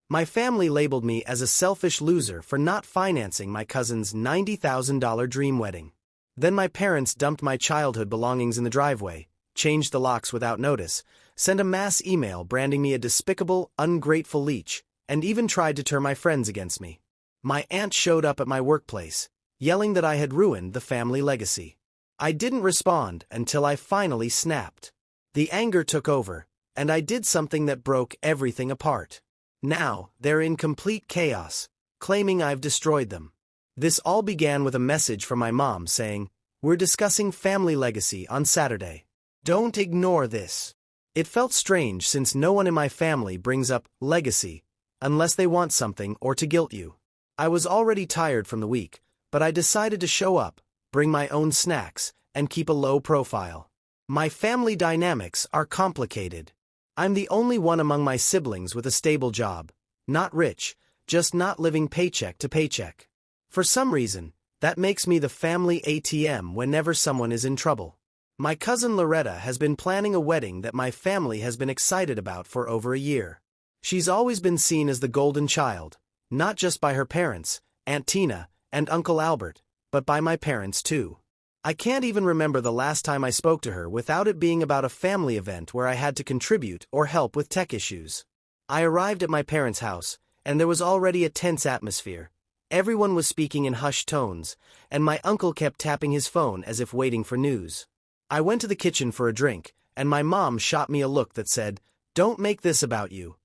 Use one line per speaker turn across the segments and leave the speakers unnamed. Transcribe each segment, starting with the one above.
My family labeled me as a selfish loser for not financing my cousin's $90,000 dream wedding. Then my parents dumped my childhood belongings in the driveway, changed the locks without notice, sent a mass email branding me a despicable, ungrateful leech, and even tried to turn my friends against me. My aunt showed up at my workplace, yelling that I had ruined the family legacy. I didn't respond until I finally snapped. The anger took over, and I did something that broke everything apart. Now, they're in complete chaos, claiming I've destroyed them. This all began with a message from my mom saying, "We're discussing family legacy on Saturday. Don't ignore this." It felt strange since no one in my family brings up legacy unless they want something or to guilt you. I was already tired from the week, but I decided to show up, bring my own snacks, and keep a low profile. My family dynamics are complicated. I'm the only one among my siblings with a stable job, not rich, just not living paycheck to paycheck. For some reason, that makes me the family ATM whenever someone is in trouble. My cousin Loretta has been planning a wedding that my family has been excited about for over a year. She's always been seen as the golden child, not just by her parents, Aunt Tina, and Uncle Albert, but by my parents too. I can't even remember the last time I spoke to her without it being about a family event where I had to contribute or help with tech issues. I arrived at my parents' house, and there was already a tense atmosphere. Everyone was speaking in hushed tones, and my uncle kept tapping his phone as if waiting for news. I went to the kitchen for a drink, and my mom shot me a look that said, "Don't make this about you."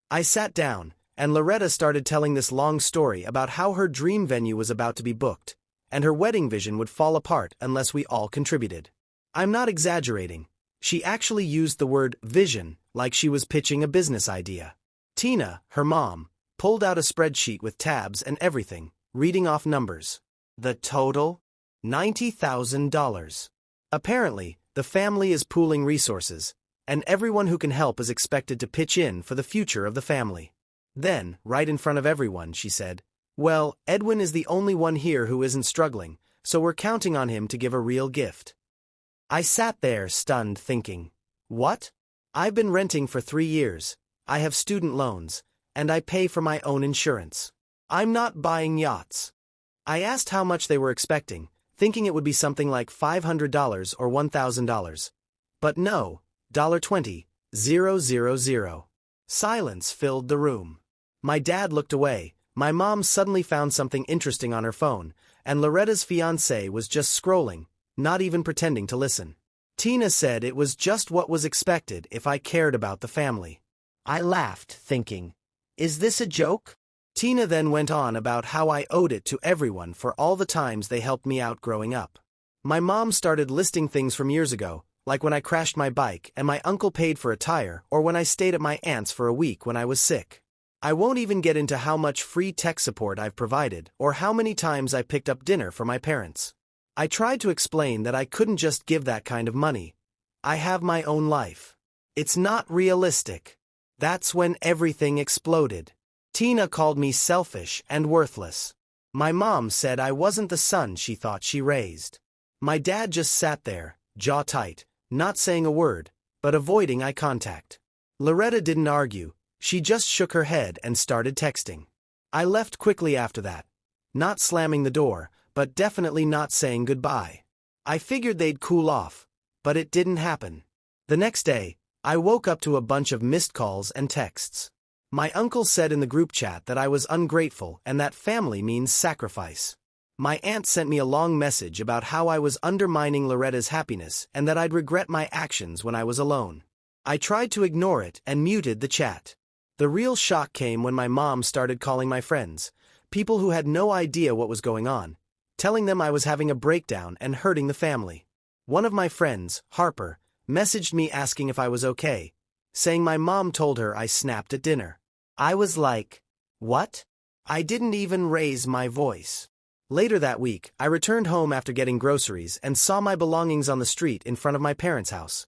I sat down, and Loretta started telling this long story about how her dream venue was about to be booked, and her wedding vision would fall apart unless we all contributed. I'm not exaggerating. She actually used the word vision like she was pitching a business idea. Tina, her mom, pulled out a spreadsheet with tabs and everything, reading off numbers. The total? $90,000. Apparently, the family is pooling resources, and everyone who can help is expected to pitch in for the future of the family. Then, right in front of everyone, she said, "Well, Edwin is the only one here who isn't struggling, so we're counting on him to give a real gift." I sat there stunned thinking, what? I've been renting for 3 years, I have student loans, and I pay for my own insurance. I'm not buying yachts. I asked how much they were expecting, thinking it would be something like $500 or $1,000. But no, $20,000. Silence filled the room. My dad looked away, my mom suddenly found something interesting on her phone, and Loretta's fiancé was just scrolling, not even pretending to listen. Tina said it was just what was expected if I cared about the family. I laughed, thinking, is this a joke? Tina then went on about how I owed it to everyone for all the times they helped me out growing up. My mom started listing things from years ago, like when I crashed my bike and my uncle paid for a tire, or when I stayed at my aunt's for a week when I was sick. I won't even get into how much free tech support I've provided or how many times I picked up dinner for my parents. I tried to explain that I couldn't just give that kind of money. I have my own life. It's not realistic. That's when everything exploded. Tina called me selfish and worthless. My mom said I wasn't the son she thought she raised. My dad just sat there, jaw tight, not saying a word, but avoiding eye contact. Loretta didn't argue, she just shook her head and started texting. I left quickly after that, not slamming the door, but definitely not saying goodbye. I figured they'd cool off, but it didn't happen. The next day, I woke up to a bunch of missed calls and texts. My uncle said in the group chat that I was ungrateful and that family means sacrifice. My aunt sent me a long message about how I was undermining Loretta's happiness and that I'd regret my actions when I was alone. I tried to ignore it and muted the chat. The real shock came when my mom started calling my friends, people who had no idea what was going on, telling them I was having a breakdown and hurting the family. One of my friends, Harper, messaged me asking if I was okay, saying my mom told her I snapped at dinner. I was like, what? I didn't even raise my voice. Later that week, I returned home after getting groceries and saw my belongings on the street in front of my parents' house.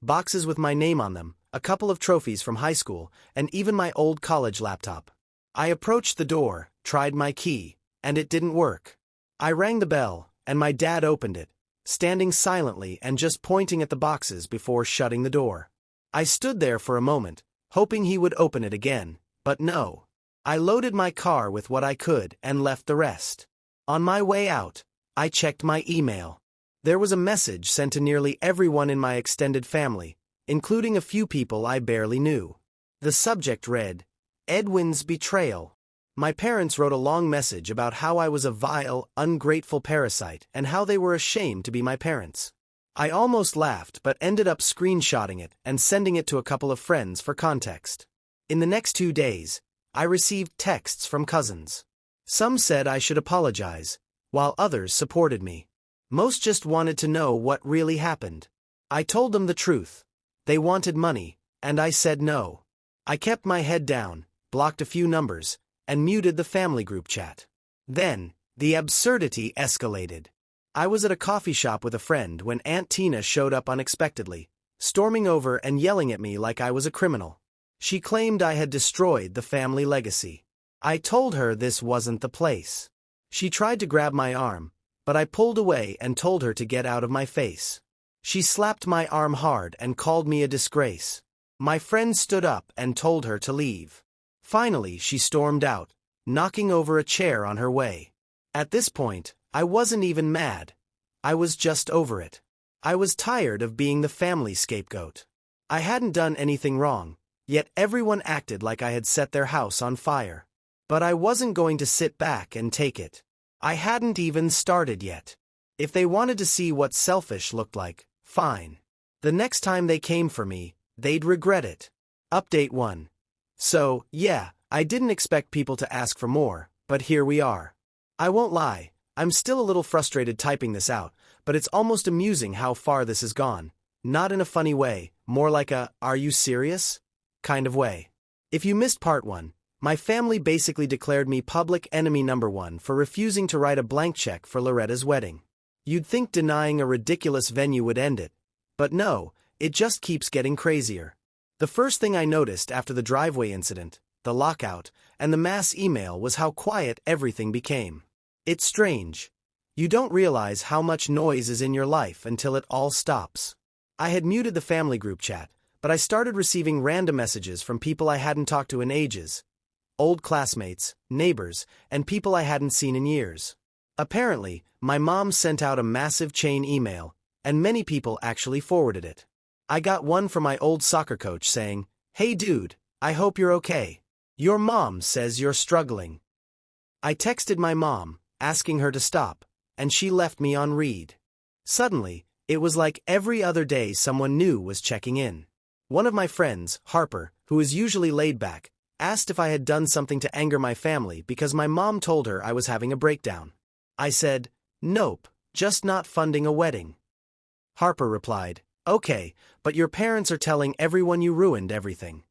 Boxes with my name on them, a couple of trophies from high school, and even my old college laptop. I approached the door, tried my key, and it didn't work. I rang the bell, and my dad opened it, standing silently and just pointing at the boxes before shutting the door. I stood there for a moment, hoping he would open it again, But no. I loaded my car with what I could and left the rest. On my way out, I checked my email. There was a message sent to nearly everyone in my extended family, including a few people I barely knew. The subject read, "Edwin's betrayal." My parents wrote a long message about how I was a vile, ungrateful parasite and how they were ashamed to be my parents. I almost laughed but ended up screenshotting it and sending it to a couple of friends for context. In the next 2 days, I received texts from cousins. Some said I should apologize, while others supported me. Most just wanted to know what really happened. I told them the truth. They wanted money, and I said no. I kept my head down, blocked a few numbers, and muted the family group chat. Then, the absurdity escalated. I was at a coffee shop with a friend when Aunt Tina showed up unexpectedly, storming over and yelling at me like I was a criminal. She claimed I had destroyed the family legacy. I told her this wasn't the place. She tried to grab my arm, but I pulled away and told her to get out of my face. She slapped my arm hard and called me a disgrace. My friend stood up and told her to leave. Finally, she stormed out, knocking over a chair on her way. At this point, I wasn't even mad. I was just over it. I was tired of being the family scapegoat. I hadn't done anything wrong, yet everyone acted like I had set their house on fire. But I wasn't going to sit back and take it. I hadn't even started yet. If they wanted to see what selfish looked like, fine. The next time they came for me, they'd regret it. Update 1. So, yeah, I didn't expect people to ask for more, but here we are. I won't lie, I'm still a little frustrated typing this out, but it's almost amusing how far this has gone. Not in a funny way, more like a, "Are you serious?" kind of way. If you missed part 1, my family basically declared me public enemy number 1 for refusing to write a blank check for Loretta's wedding. You'd think denying a ridiculous venue would end it, but no, it just keeps getting crazier. The first thing I noticed after the driveway incident, the lockout, and the mass email was how quiet everything became. It's strange. You don't realize how much noise is in your life until it all stops. I had muted the family group chat, but I started receiving random messages from people I hadn't talked to in ages. Old classmates, neighbors, and people I hadn't seen in years. Apparently, my mom sent out a massive chain email, and many people actually forwarded it. I got one from my old soccer coach saying, "Hey dude, I hope you're okay. Your mom says you're struggling." I texted my mom, asking her to stop, and she left me on read. Suddenly, it was like every other day someone new was checking in. One of my friends, Harper, who is usually laid back, asked if I had done something to anger my family because my mom told her I was having a breakdown. I said, "Nope, just not funding a wedding." Harper replied, "Okay, but your parents are telling everyone you ruined everything."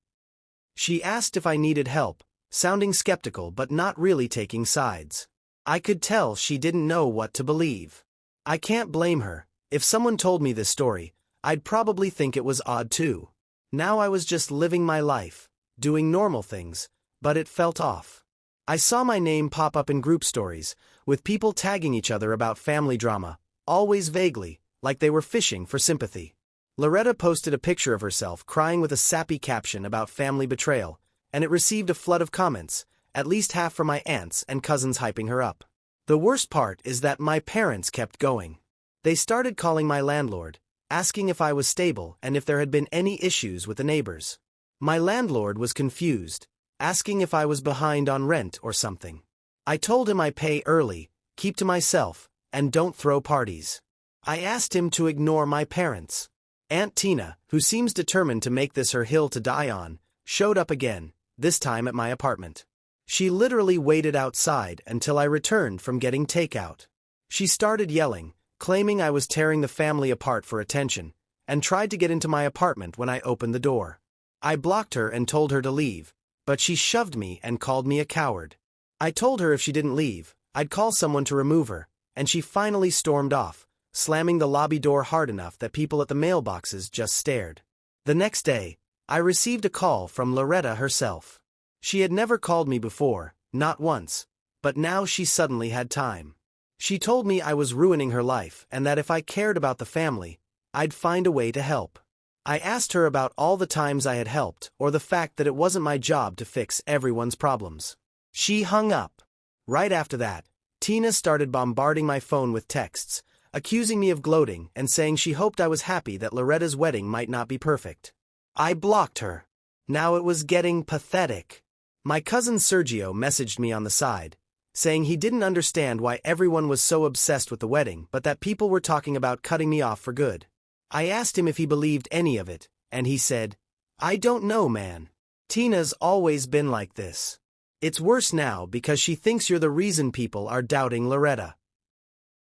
She asked if I needed help, sounding skeptical but not really taking sides. I could tell she didn't know what to believe. I can't blame her. If someone told me this story, I'd probably think it was odd too. Now I was just living my life, doing normal things, but it felt off. I saw my name pop up in group stories, with people tagging each other about family drama, always vaguely, like they were fishing for sympathy. Loretta posted a picture of herself crying with a sappy caption about family betrayal, and it received a flood of comments, at least half from my aunts and cousins hyping her up. The worst part is that my parents kept going. They started calling my landlord, asking if I was stable and if there had been any issues with the neighbors. My landlord was confused, asking if I was behind on rent or something. I told him I pay early, keep to myself, and don't throw parties. I asked him to ignore my parents. Aunt Tina, who seems determined to make this her hill to die on, showed up again, this time at my apartment. She literally waited outside until I returned from getting takeout. She started yelling, claiming I was tearing the family apart for attention, and tried to get into my apartment when I opened the door. I blocked her and told her to leave, but she shoved me and called me a coward. I told her if she didn't leave, I'd call someone to remove her, and she finally stormed off, slamming the lobby door hard enough that people at the mailboxes just stared. The next day, I received a call from Loretta herself. She had never called me before, not once, but now she suddenly had time. She told me I was ruining her life and that if I cared about the family, I'd find a way to help. I asked her about all the times I had helped or the fact that it wasn't my job to fix everyone's problems. She hung up. Right after that, Tina started bombarding my phone with texts, accusing me of gloating and saying she hoped I was happy that Loretta's wedding might not be perfect. I blocked her. Now it was getting pathetic. My cousin Sergio messaged me on the side, saying he didn't understand why everyone was so obsessed with the wedding but that people were talking about cutting me off for good. I asked him if he believed any of it, and he said, "I don't know, man. Tina's always been like this. It's worse now because she thinks you're the reason people are doubting Loretta."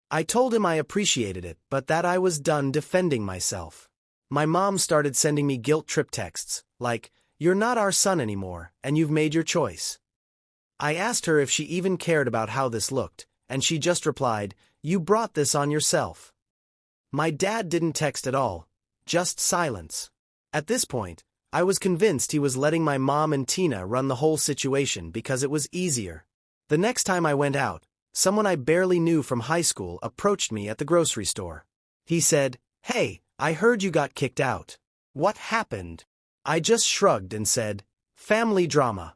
I told him I appreciated it, but that I was done defending myself. My mom started sending me guilt trip texts, like, "You're not our son anymore, and you've made your choice." I asked her if she even cared about how this looked, and she just replied, "You brought this on yourself." My dad didn't text at all, just silence. At this point, I was convinced he was letting my mom and Tina run the whole situation because it was easier. The next time I went out, someone I barely knew from high school approached me at the grocery store. He said, "Hey, I heard you got kicked out. What happened?" I just shrugged and said, "Family drama."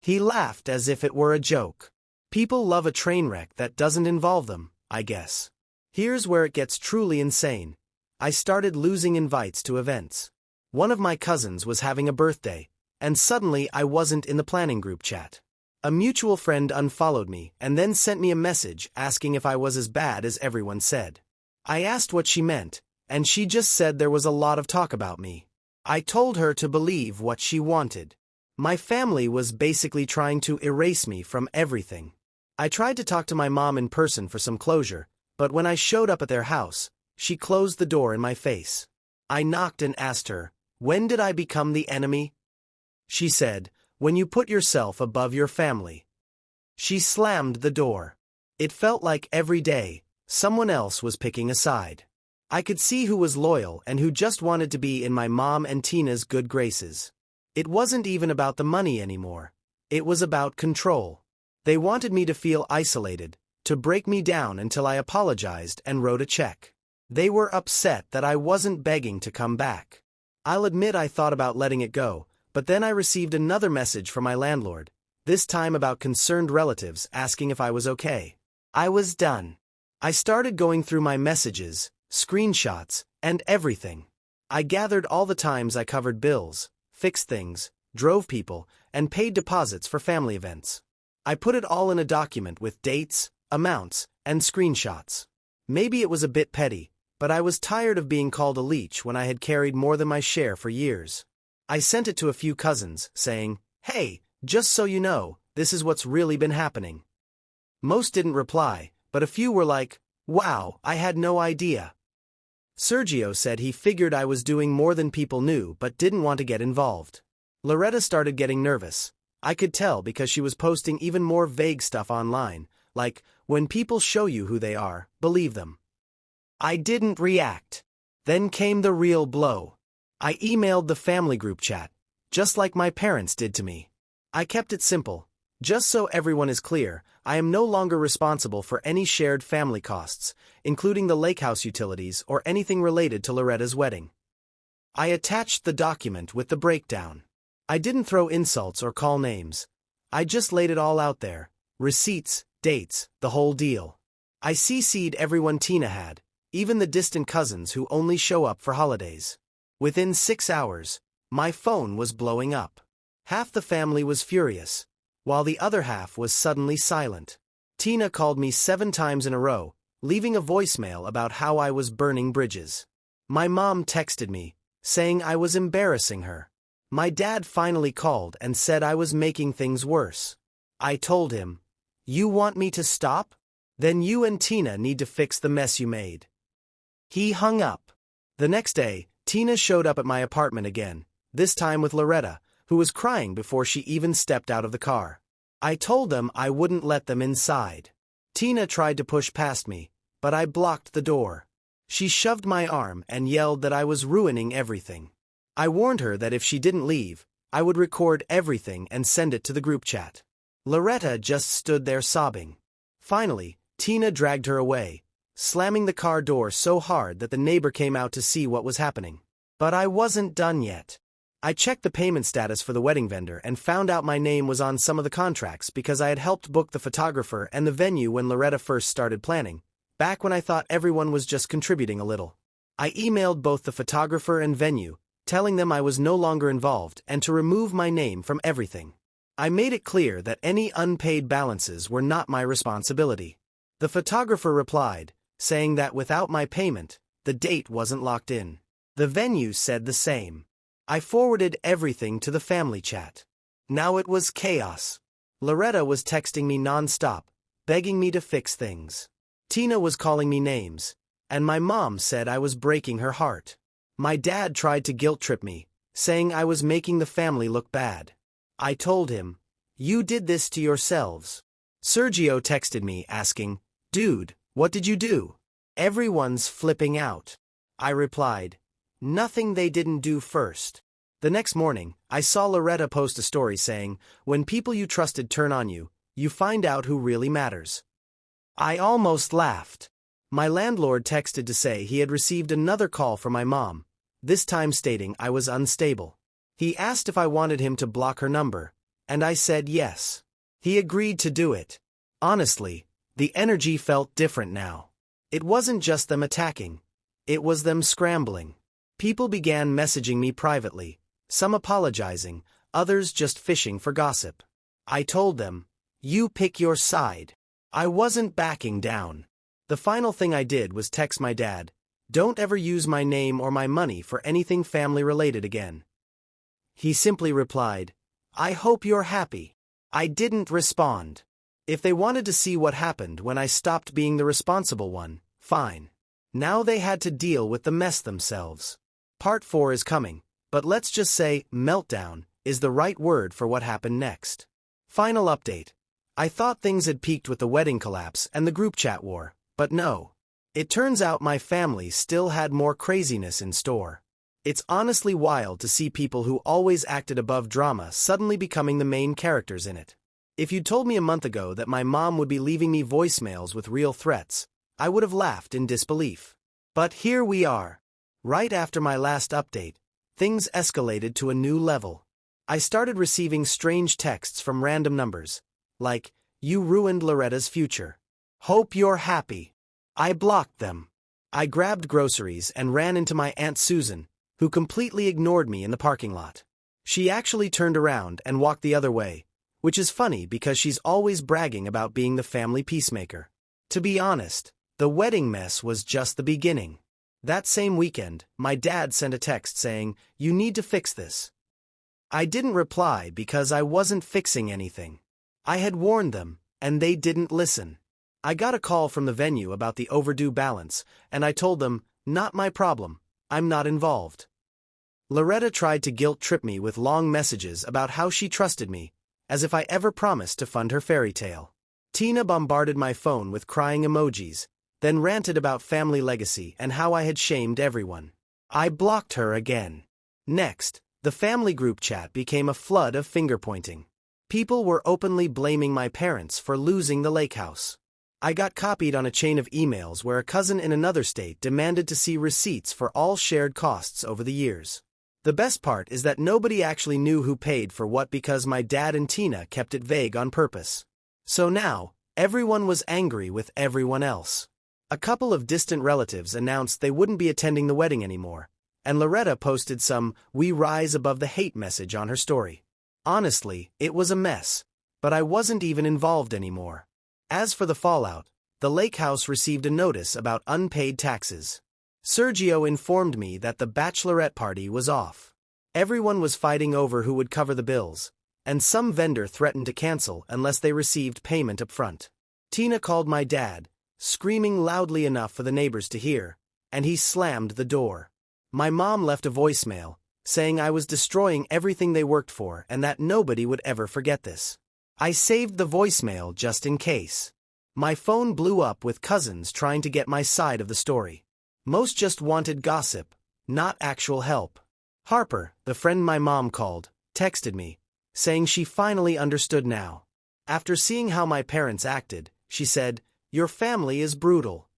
He laughed as if it were a joke. People love a train wreck that doesn't involve them, I guess. Here's where it gets truly insane. I started losing invites to events. One of my cousins was having a birthday, and suddenly I wasn't in the planning group chat. A mutual friend unfollowed me and then sent me a message asking if I was as bad as everyone said. I asked what she meant, and she just said there was a lot of talk about me. I told her to believe what she wanted. My family was basically trying to erase me from everything. I tried to talk to my mom in person for some closure, but when I showed up at their house, she closed the door in my face. I knocked and asked her, "When did I become the enemy?" She said, "When you put yourself above your family." She slammed the door. It felt like every day, someone else was picking a side. I could see who was loyal and who just wanted to be in my mom and Tina's good graces. It wasn't even about the money anymore. It was about control. They wanted me to feel isolated, to break me down until I apologized and wrote a check. They were upset that I wasn't begging to come back. I'll admit I thought about letting it go, but then I received another message from my landlord, this time about concerned relatives asking if I was okay. I was done. I started going through my messages, screenshots, and everything. I gathered all the times I covered bills, fixed things, drove people, and paid deposits for family events. I put it all in a document with dates, amounts, and screenshots. Maybe it was a bit petty, but I was tired of being called a leech when I had carried more than my share for years. I sent it to a few cousins, saying, "Hey, just so you know, this is what's really been happening." Most didn't reply, but a few were like, "Wow, I had no idea." Sergio said he figured I was doing more than people knew but didn't want to get involved. Loretta started getting nervous. I could tell because she was posting even more vague stuff online, like, "When people show you who they are, believe them." I didn't react. Then came the real blow. I emailed the family group chat, just like my parents did to me. I kept it simple. Just so everyone is clear, I am no longer responsible for any shared family costs, including the lake house utilities or anything related to Loretta's wedding. I attached the document with the breakdown. I didn't throw insults or call names. I just laid it all out there. Receipts, dates, the whole deal. I CC'd everyone Tina had, even the distant cousins who only show up for holidays. Within 6 hours, my phone was blowing up. Half the family was furious, while the other half was suddenly silent. Tina called me 7 times in a row, leaving a voicemail about how I was burning bridges. My mom texted me, saying I was embarrassing her. My dad finally called and said I was making things worse. I told him, "You want me to stop? Then you and Tina need to fix the mess you made." He hung up. The next day, Tina showed up at my apartment again, this time with Loretta, who was crying before she even stepped out of the car. I told them I wouldn't let them inside. Tina tried to push past me, but I blocked the door. She shoved my arm and yelled that I was ruining everything. I warned her that if she didn't leave, I would record everything and send it to the group chat. Loretta just stood there sobbing. Finally, Tina dragged her away, slamming the car door so hard that the neighbor came out to see what was happening. But I wasn't done yet. I checked the payment status for the wedding vendor and found out my name was on some of the contracts because I had helped book the photographer and the venue when Loretta first started planning, back when I thought everyone was just contributing a little. I emailed both the photographer and venue, telling them I was no longer involved and to remove my name from everything. I made it clear that any unpaid balances were not my responsibility. The photographer replied, saying that without my payment, the date wasn't locked in. The venue said the same. I forwarded everything to the family chat. Now it was chaos. Loretta was texting me non-stop, begging me to fix things. Tina was calling me names, and my mom said I was breaking her heart. My dad tried to guilt-trip me, saying I was making the family look bad. I told him, "You did this to yourselves." Sergio texted me asking, "Dude, what did you do? Everyone's flipping out." I replied, "Nothing they didn't do first." The next morning, I saw Loretta post a story saying, "When people you trusted turn on you, you find out who really matters." I almost laughed. My landlord texted to say he had received another call from my mom, this time stating I was unstable. He asked if I wanted him to block her number, and I said yes. He agreed to do it. Honestly, the energy felt different now. It wasn't just them attacking. It was them scrambling. People began messaging me privately, some apologizing, others just fishing for gossip. I told them, "You pick your side." I wasn't backing down. The final thing I did was text my dad, "Don't ever use my name or my money for anything family-related again." He simply replied, "I hope you're happy." I didn't respond. If they wanted to see what happened when I stopped being the responsible one, fine. Now they had to deal with the mess themselves. Part 4 is coming, but let's just say meltdown is the right word for what happened next. Final update. I thought things had peaked with the wedding collapse and the group chat war, but no. It turns out my family still had more craziness in store. It's honestly wild to see people who always acted above drama suddenly becoming the main characters in it. If you'd told me a month ago that my mom would be leaving me voicemails with real threats, I would have laughed in disbelief. But here we are. Right after my last update, things escalated to a new level. I started receiving strange texts from random numbers, like, "You ruined Loretta's future. Hope you're happy." I blocked them. I grabbed groceries and ran into my Aunt Susan, who completely ignored me in the parking lot. She actually turned around and walked the other way, which is funny because she's always bragging about being the family peacemaker. To be honest, the wedding mess was just the beginning. That same weekend, my dad sent a text saying, "You need to fix this." I didn't reply because I wasn't fixing anything. I had warned them, and they didn't listen. I got a call from the venue about the overdue balance, and I told them, "Not my problem, I'm not involved." Loretta tried to guilt-trip me with long messages about how she trusted me, as if I ever promised to fund her fairy tale. Tina bombarded my phone with crying emojis, then ranted about family legacy and how I had shamed everyone. I blocked her again. Next, the family group chat became a flood of finger-pointing. People were openly blaming my parents for losing the lake house. I got copied on a chain of emails where a cousin in another state demanded to see receipts for all shared costs over the years. The best part is that nobody actually knew who paid for what because my dad and Tina kept it vague on purpose. So now, everyone was angry with everyone else. A couple of distant relatives announced they wouldn't be attending the wedding anymore, and Loretta posted some "We rise above the hate" message on her story. Honestly, it was a mess, but I wasn't even involved anymore. As for the fallout, the lake house received a notice about unpaid taxes. Sergio informed me that the bachelorette party was off. Everyone was fighting over who would cover the bills, and some vendor threatened to cancel unless they received payment up front. Tina called my dad, screaming loudly enough for the neighbors to hear, and he slammed the door. My mom left a voicemail, saying I was destroying everything they worked for and that nobody would ever forget this. I saved the voicemail just in case. My phone blew up with cousins trying to get my side of the story. Most just wanted gossip, not actual help. Harper, the friend my mom called, texted me, saying she finally understood now. After seeing how my parents acted, she said, "Your family is brutal."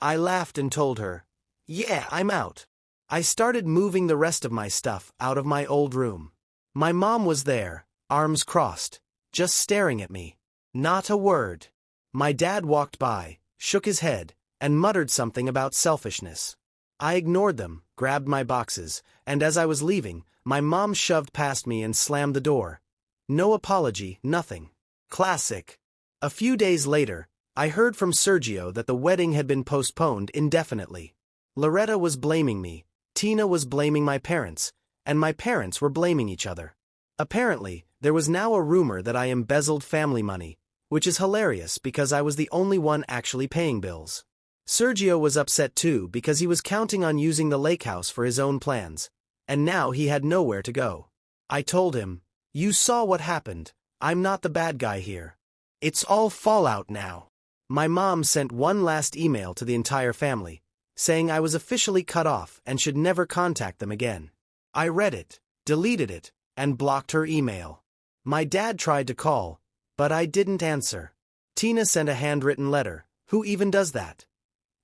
I laughed and told her, "Yeah, I'm out." I started moving the rest of my stuff out of my old room. My mom was there, arms crossed, just staring at me. Not a word. My dad walked by, shook his head, and muttered something about selfishness. I ignored them, grabbed my boxes, and as I was leaving, my mom shoved past me and slammed the door. No apology, nothing. Classic. A few days later, I heard from Sergio that the wedding had been postponed indefinitely. Loretta was blaming me, Tina was blaming my parents, and my parents were blaming each other. Apparently, there was now a rumor that I embezzled family money, which is hilarious because I was the only one actually paying bills. Sergio was upset too because he was counting on using the lake house for his own plans, and now he had nowhere to go. I told him, "You saw what happened, I'm not the bad guy here. It's all fallout now." My mom sent one last email to the entire family, saying I was officially cut off and should never contact them again. I read it, deleted it, and blocked her email. My dad tried to call, but I didn't answer. Tina sent a handwritten letter, who even does that?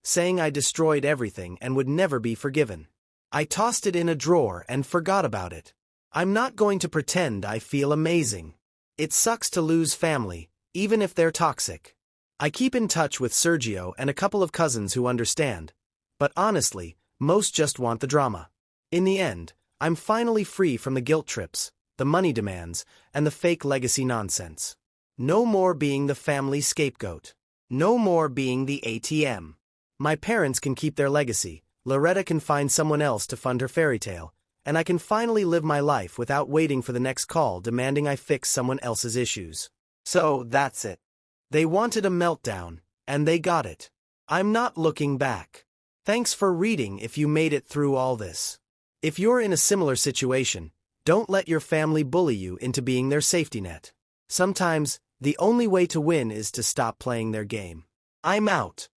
Saying I destroyed everything and would never be forgiven. I tossed it in a drawer and forgot about it. I'm not going to pretend I feel amazing. It sucks to lose family, even if they're toxic. I keep in touch with Sergio and a couple of cousins who understand, but honestly, most just want the drama. In the end, I'm finally free from the guilt trips, the money demands, and the fake legacy nonsense. No more being the family scapegoat. No more being the ATM. My parents can keep their legacy, Loretta can find someone else to fund her fairy tale, and I can finally live my life without waiting for the next call demanding I fix someone else's issues. So, that's it. They wanted a meltdown, and they got it. I'm not looking back. Thanks for reading if you made it through all this. If you're in a similar situation, don't let your family bully you into being their safety net. Sometimes, the only way to win is to stop playing their game. I'm out.